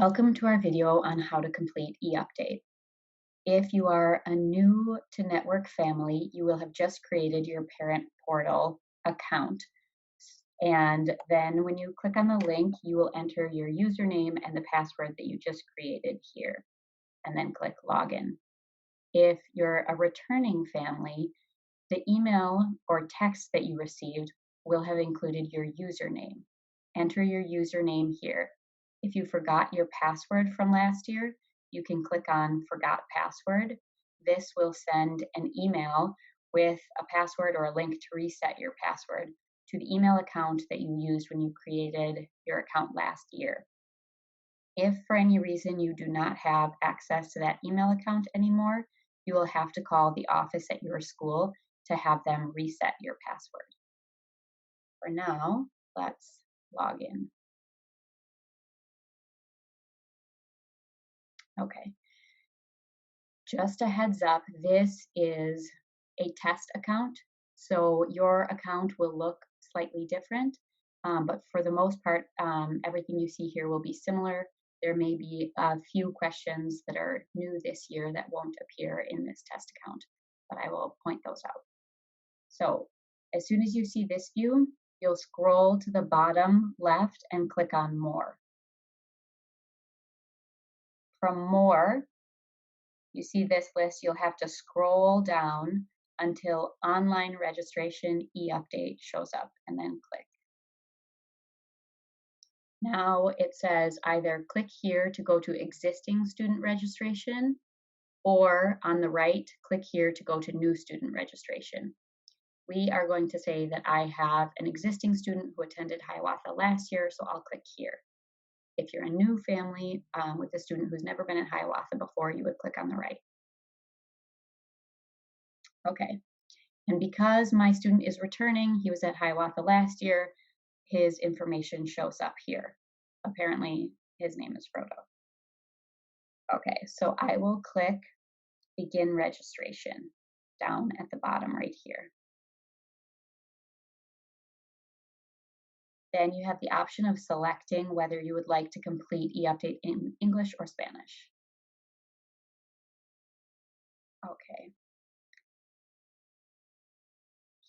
Welcome to our video on how to complete eUpdate. If you are a new to network family, you will have just created your parent portal account. And then when you click on the link, you will enter your username and the password that you just created here, and then click login. If you're a returning family, the email or text that you received will have included your username. Enter your username here. If you forgot your password from last year, you can click on Forgot Password. This will send an email with a password or a link to reset your password to the email account that you used when you created your account last year. If for any reason you do not have access to that email account anymore, you will have to call the office at your school to have them reset your password. For now, let's log in. Okay. Just a heads up, this is a test account, so your account will look slightly different, but for the most part, everything you see here will be similar. There may be a few questions that are new this year that won't appear in this test account, but I will point those out. So as soon as you see this view, you'll scroll to the bottom left and click on More. From More, you see this list, you'll have to scroll down until Online Registration eUpdate shows up, and then click. Now it says either click here to go to Existing Student Registration, or on the right, click here to go to New Student Registration. We are going to say that I have an existing student who attended Hiawatha last year, so I'll click here. If you're a new family with a student who's never been at Hiawatha before, you would click on the right. Okay, and because my student is returning, he was at Hiawatha last year, his information shows up here. Apparently, his name is Frodo. Okay, so I will click Begin Registration down at the bottom right here. Then you have the option of selecting whether you would like to complete eUpdate in English or Spanish. Okay.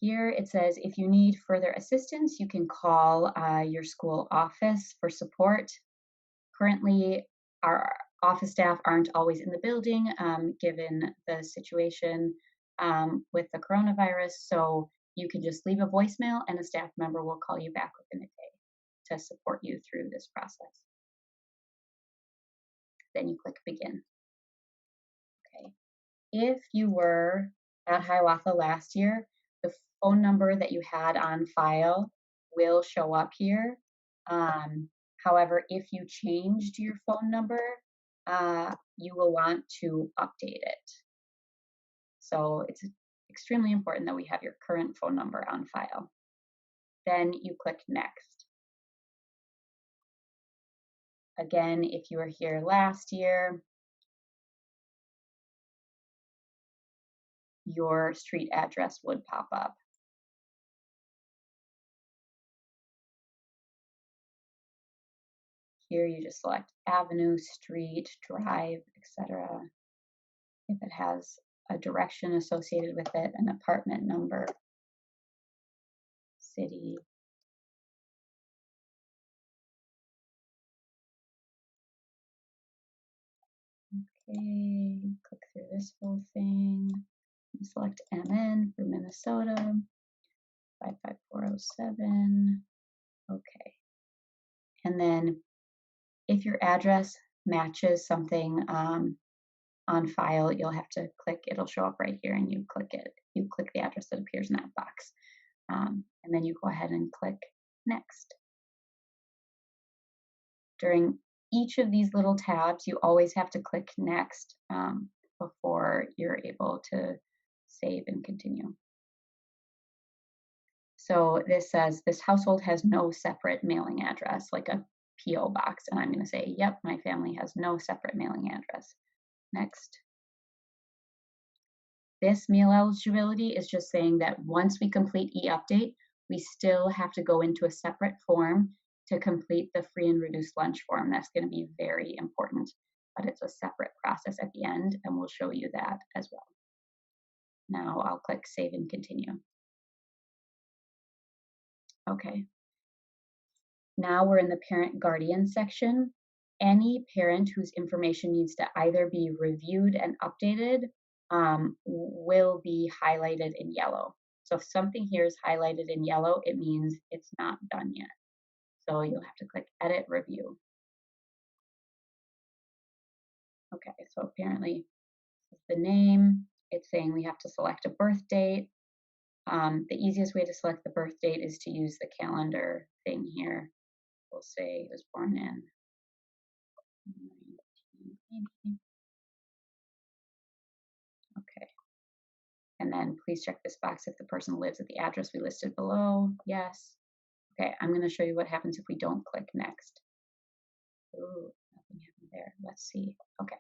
Here it says if you need further assistance, you can call your school office for support. Currently, our office staff aren't always in the building given the situation with the coronavirus, so you can just leave a voicemail and a staff member will call you back within a day to support you through this process. Then you click Begin. Okay. If you were at Hiawatha last year, the phone number that you had on file will show up here. However, if you changed your phone number, you will want to update it. So it's extremely important that we have your current phone number on file. Then you click Next. Again, if you were here last year, your street address would pop up. Here you just select avenue, street, drive, etc. If it has a direction associated with it, an apartment number, city. Okay, click through this whole thing. Select MN for Minnesota, 55407. Okay. And then if your address matches something on file, you'll have to click, it'll show up right here and you click it. You click the address that appears in that box. And then you go ahead and click Next. During each of these little tabs, you always have to click Next before you're able to save and continue. So this says this household has no separate mailing address, like a PO box. And I'm going to say, yep, my family has no separate mailing address. Next. This meal eligibility is just saying that once we complete eUpdate, we still have to go into a separate form to complete the free and reduced lunch form. That's going to be very important, but it's a separate process at the end, and we'll show you that as well. Now I'll click Save and Continue. Okay. Now we're in the parent guardian section. Any parent whose information needs to either be reviewed and updated will be highlighted in yellow. So if something here is highlighted in yellow, it means it's not done yet. So you'll have to click Edit Review. Okay, so apparently this is the name. It's saying we have to select a birth date. The easiest way to select the birth date is to use the calendar thing here. We'll say he was born in 1980. Okay. And then please check this box if the person lives at the address we listed below. Yes. Okay, I'm going to show you what happens if we don't click next. Ooh, nothing happened there. Let's see. Okay.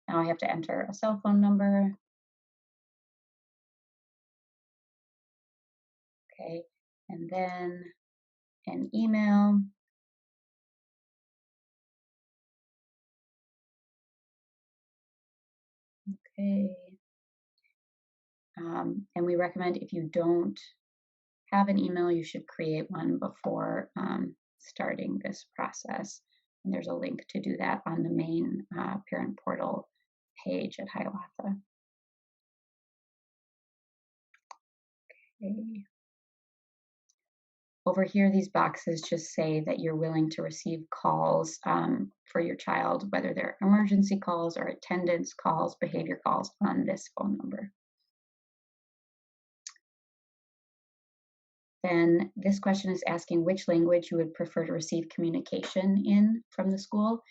Now I have to enter a cell phone number. Okay. And then an email. Okay. And we recommend if you don't have an email, you should create one before starting this process. And there's a link to do that on the main parent portal page at Hiawatha. Okay. Over here, these boxes just say that you're willing to receive calls for your child, whether they're emergency calls or attendance calls, behavior calls on this phone number. Then this question is asking which language you would prefer to receive communication in from the school.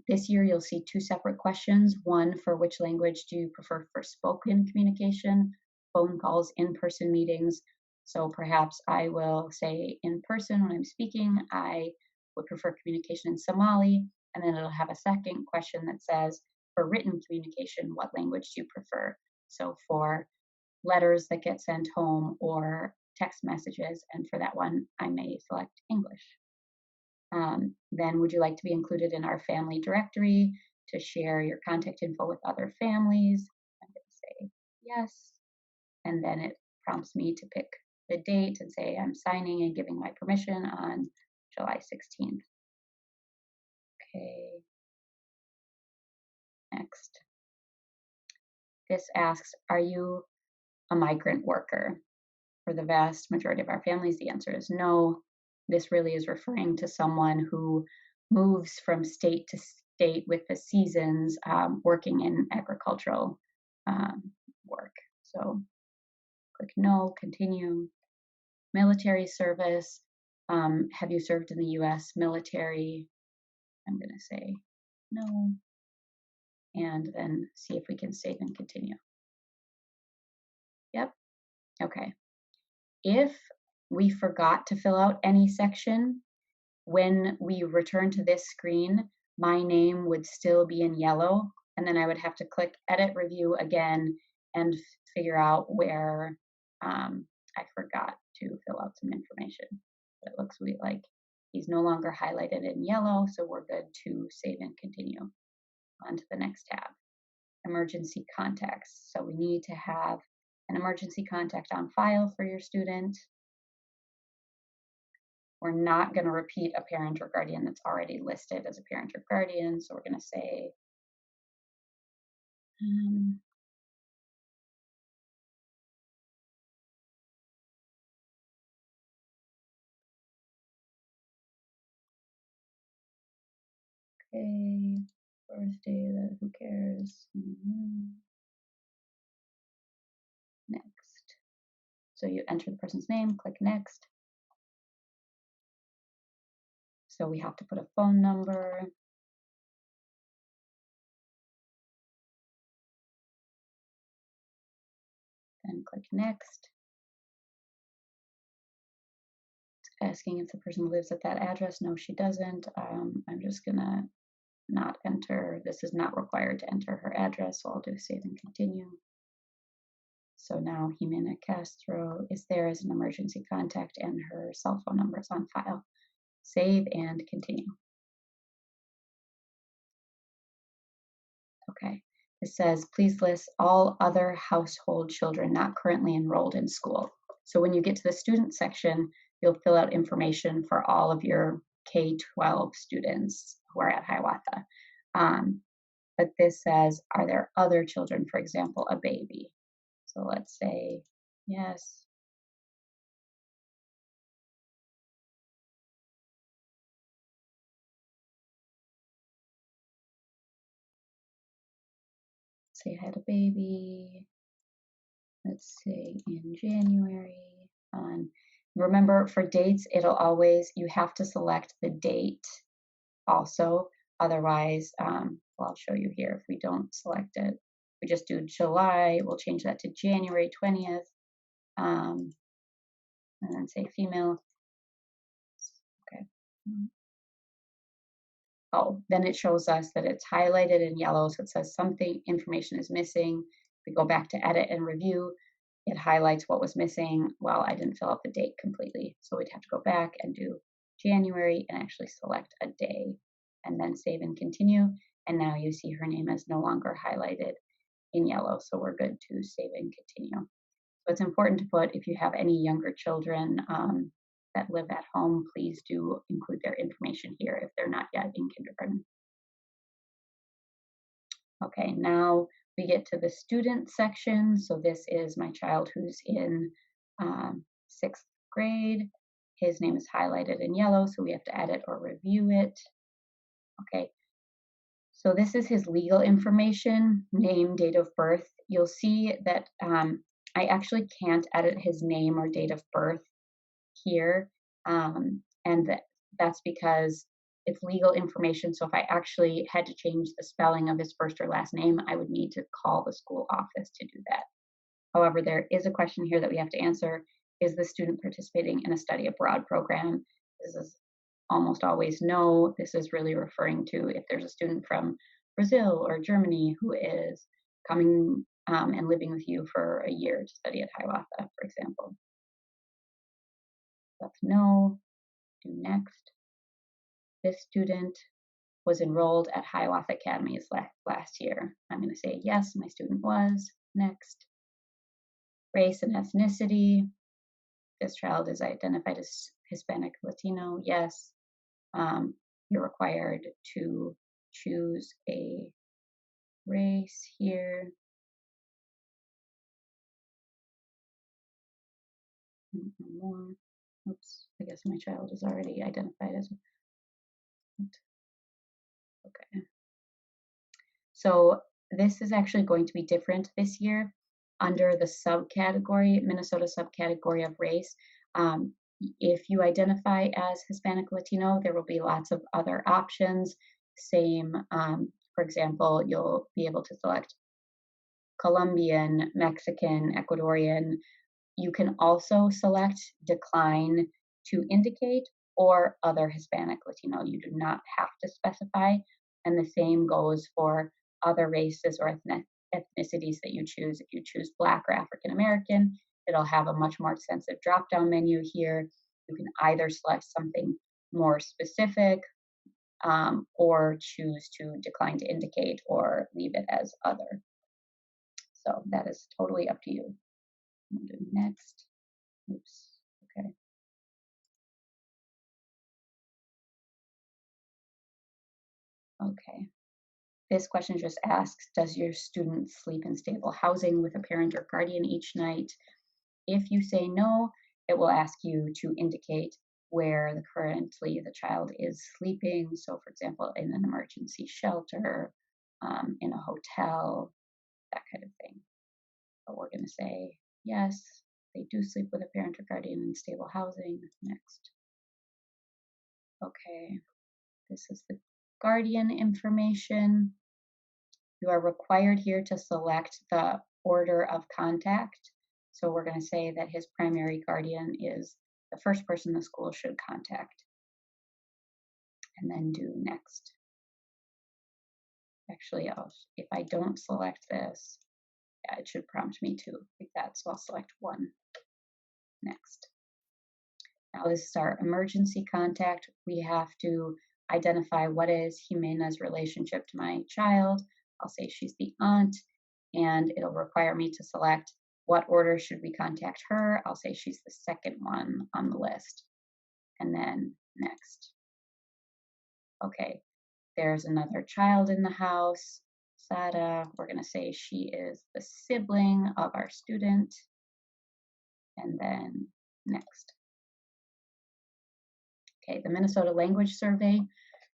This year, you'll see two separate questions. One for which language do you prefer for spoken communication, phone calls, in-person meetings. So perhaps I will say in person when I'm speaking, I would prefer communication in Somali, and then it'll have a second question that says, for written communication, what language do you prefer? So for letters that get sent home or text messages, and for that one, I may select English. Then would you like to be included in our family directory to share your contact info with other families? I'm going to say yes. And then it prompts me to pick the date and say I'm signing and giving my permission on July 16th. Okay. Next. This asks, are you a migrant worker? For the vast majority of our families, the answer is no. This really is referring to someone who moves from state to state with the seasons, working in agricultural work. So click no, continue. Military service. Have you served in the US military? I'm going to say no. And then see if we can save and continue. Yep. Okay. If we forgot to fill out any section, when we return to this screen, my name would still be in yellow, and then I would have to click Edit Review again and figure out where I forgot to fill out some information. But it looks like he's no longer highlighted in yellow, so we're good to save and continue. On to the next tab, emergency contacts. So we need to have an emergency contact on file for your student. We're not going to repeat a parent or guardian that's already listed as a parent or guardian, so we're going to say okay, birthday, who cares? Next. So you enter the person's name, click next. So we have to put a phone number. Then click next. It's asking if the person lives at that address. No, she doesn't. I'm just gonna not enter. This is not required to enter her address, so I'll do save and continue. So now Jimena Castro is there as an emergency contact and her cell phone number is on file. Save and continue. Okay. It says, please list all other household children not currently enrolled in school. So when you get to the student section, you'll fill out information for all of your K-12 students who are at Hiawatha. But this says, are there other children, for example, a baby? So let's say yes. Say I had a baby, let's say in January. Remember, for dates, it'll always, you have to select the date also. Otherwise, well, I'll show you here if we don't select it. We just do July, we'll change that to January 20th, and then say female. Okay. Oh, then it shows us that it's highlighted in yellow, so it says something, information is missing. We go back to edit and review. It highlights what was missing. Well, I didn't fill out the date completely, so we'd have to go back and do January and actually select a day and then save and continue. And now you see her name is no longer highlighted in yellow, so we're good to save and continue. So it's important to put, if you have any younger children that live at home, please do include their information here if they're not yet in kindergarten. Okay, now we get to the student section. So this is my child who's in sixth grade. His name is highlighted in yellow, so we have to edit or review it. Okay, so this is his legal information, name, date of birth. You'll see that I actually can't edit his name or date of birth here, and that's because it's legal information. So if I actually had to change the spelling of his first or last name, I would need to call the school office to do that. However, there is a question here that we have to answer. Is the student participating in a study abroad program? This is almost always no. This is really referring to if there's a student from Brazil or Germany who is coming and living with you for a year to study at Hiawatha, for example. That's no. Do next. This student was enrolled at Hiawatha Academies last year. I'm going to say yes, my student was. Next. Race and ethnicity. This child is identified as Hispanic Latino. Yes. You're required to choose a race here. More. Oops, I guess my child is already identified as. Okay. So this is actually going to be different this year under the subcategory, Minnesota subcategory of race. If you identify as Hispanic Latino, there will be lots of other options. Same, for example, you'll be able to select Colombian, Mexican, Ecuadorian. You can also select decline to indicate or other Hispanic Latino. You do not have to specify. And the same goes for other races or ethnicities that you choose. If you choose Black or African American, it'll have a much more extensive drop down menu here. You can either select something more specific or choose to decline to indicate or leave it as other. So that is totally up to you. We'll do next. Oops. Okay. Okay. This question just asks, does your student sleep in stable housing with a parent or guardian each night? If you say no, it will ask you to indicate where currently the child is sleeping. So for example, in an emergency shelter, in a hotel, that kind of thing. But we're going to say, yes, they do sleep with a parent or guardian in stable housing. Next. Okay, this is the guardian information. You are required here to select the order of contact. So we're going to say that his primary guardian is the first person the school should contact. And then do next. Actually, if I don't select this, yeah, it should prompt me to like that. So I'll select one. Next. Now this is our emergency contact. We have to identify what is Jimena's relationship to my child. I'll say she's the aunt, and it'll require me to select what order should we contact her. I'll say she's the second one on the list, and then next. Okay, there's another child in the house, Sada. We're going to say she is the sibling of our student, and then next. Okay, the Minnesota Language Survey.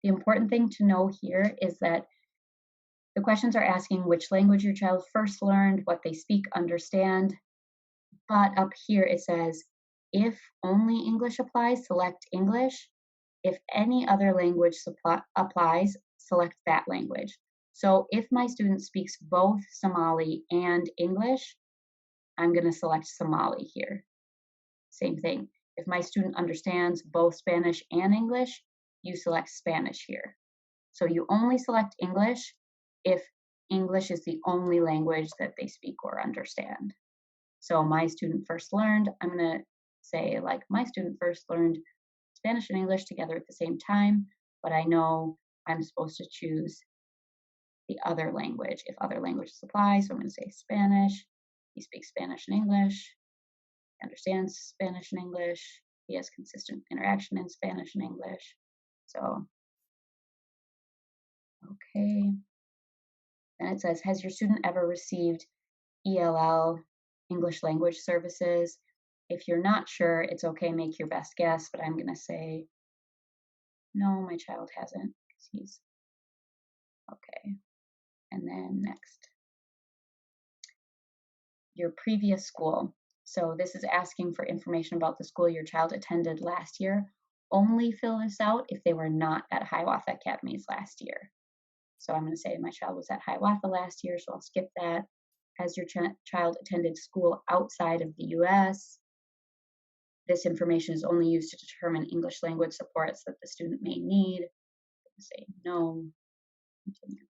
The important thing to know here is that the questions are asking which language your child first learned, what they speak, understand, but up here it says, if only English applies, select English. If any other language applies, select that language. So if my student speaks both Somali and English, I'm going to select Somali here. Same thing. If my student understands both Spanish and English, you select Spanish here. So you only select English if English is the only language that they speak or understand. So my student first learned, I'm going to say like my student first learned Spanish and English together at the same time, but I know I'm supposed to choose the other language if other languages apply. So I'm going to say Spanish. He speaks Spanish and English, understands Spanish and English. He has consistent interaction in Spanish and English. So, okay. Then it says, has your student ever received ELL, English Language Services? If you're not sure, it's okay, make your best guess, but I'm going to say, no, my child hasn't, because he's, okay. And then next. Your previous school. So this is asking for information about the school your child attended last year. Only fill this out if they were not at Hiawatha Academies last year. So I'm going to say my child was at Hiawatha last year, so I'll skip that. Has your child attended school outside of the U.S.? This information is only used to determine English language supports that the student may need. Say no. Continue.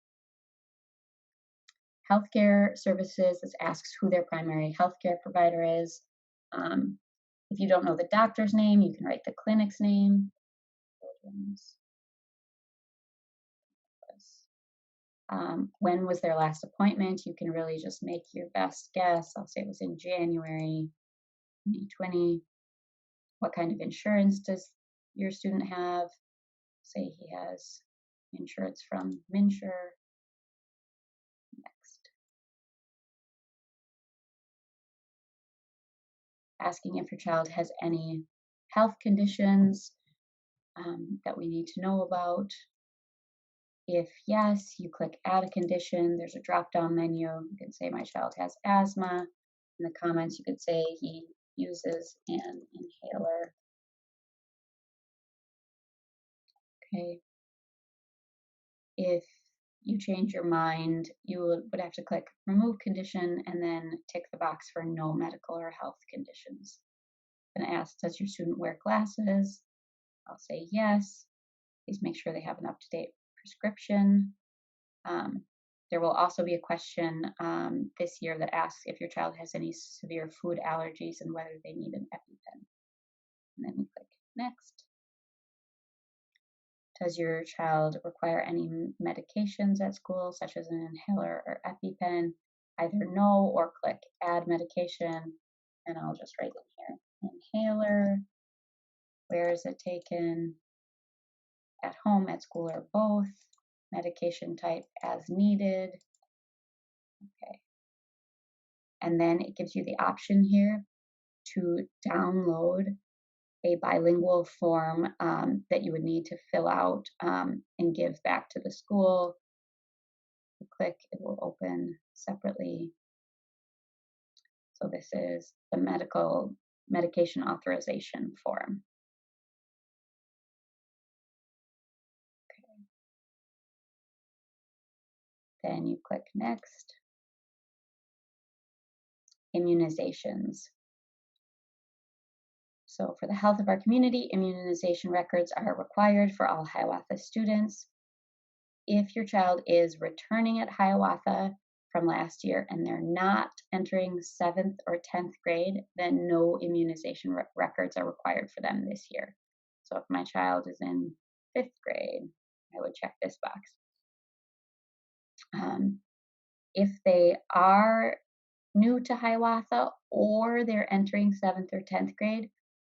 Healthcare services, this asks who their primary healthcare provider is. If you don't know the doctor's name, you can write the clinic's name. When was their last appointment? You can really just make your best guess. I'll say it was in January 2020. What kind of insurance does your student have? Say he has insurance from MNsure. Next. Asking if your child has any health conditions that we need to know about. If yes, you click add a condition. There's a drop-down menu. You can say my child has asthma. In the comments, you could say he uses an inhaler. Okay. If you change your mind, you would have to click remove condition and then tick the box for no medical or health conditions. And ask, does your student wear glasses? I'll say yes. Please make sure they have an up-to-date prescription. There will also be a question this year that asks if your child has any severe food allergies and whether they need an EpiPen. And then we click next. Does your child require any medications at school, such as an inhaler or EpiPen? Either no or click add medication. And I'll just write in here, inhaler. Where is it taken? At home, at school, or both. Medication type as needed. Okay. And then it gives you the option here to download a bilingual form that you would need to fill out and give back to the school. You click, it will open separately. So this is the medication authorization form. Then you click next. Immunizations. So for the health of our community, immunization records are required for all Hiawatha students. If your child is returning at Hiawatha, from last year and they're not entering 7th or 10th grade, then no immunization records are required for them this year. So if my child is in 5th grade, I would check this box. If they are new to Hiawatha or they're entering 7th or 10th grade,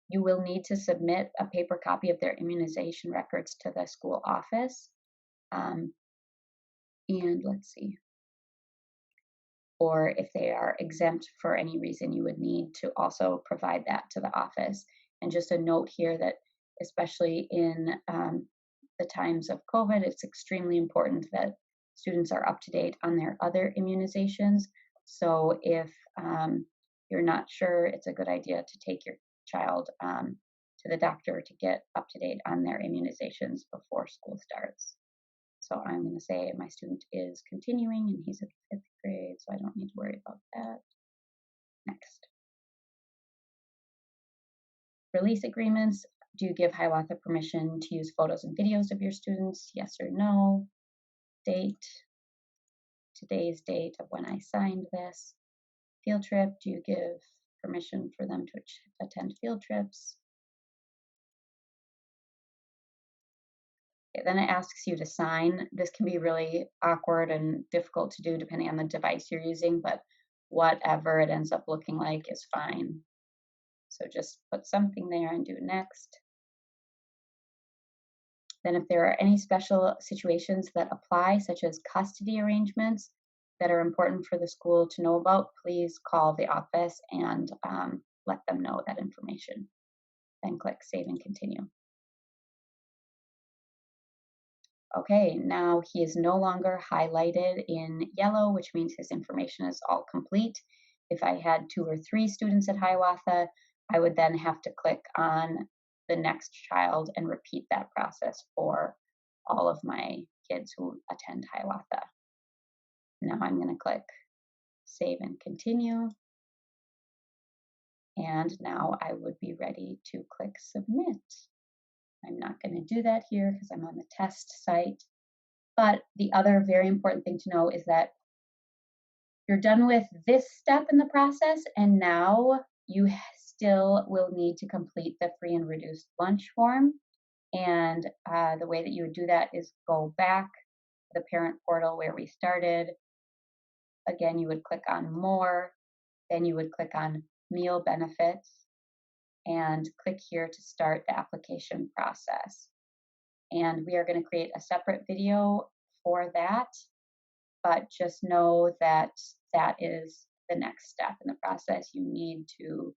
you will need to submit a paper copy of their immunization records to the school office. And let's see. Or if they are exempt for any reason, you would need to also provide that to the office. And just a note here that, especially in the times of COVID, it's extremely important that students are up to date on their other immunizations. So if you're not sure, it's a good idea to take your child to the doctor to get up to date on their immunizations before school starts. So I'm going to say my student is continuing and he's in 5th grade, so I don't need to worry about that. Next. Release agreements. Do you give Hiawatha permission to use photos and videos of your students? Yes or no? Date. Today's date of when I signed this. Field trip. Do you give permission for them to attend field trips? Then it asks you to sign. This can be really awkward and difficult to do depending on the device you're using, but whatever it ends up looking like is fine. So just put something there and do next. Then if there are any special situations that apply, such as custody arrangements that are important for the school to know about, please call the office and let them know that information. Then click Save and Continue. Okay, now he is no longer highlighted in yellow, which means his information is all complete. If I had 2 or 3 students at Hiawatha, I would then have to click on the next child and repeat that process for all of my kids who attend Hiawatha. Now I'm going to click Save and Continue. And now I would be ready to click Submit. I'm not going to do that here because I'm on the test site. But the other very important thing to know is that you're done with this step in the process, and now you still will need to complete the free and reduced lunch form. And the way that you would do that is go back to the parent portal where we started. Again, you would click on More, then you would click on Meal Benefits, and click here to start the application process. And we are going to create a separate video for that, but just know that that is the next step in the process. You need to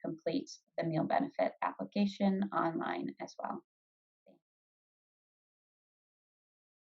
complete the meal benefit application online as well.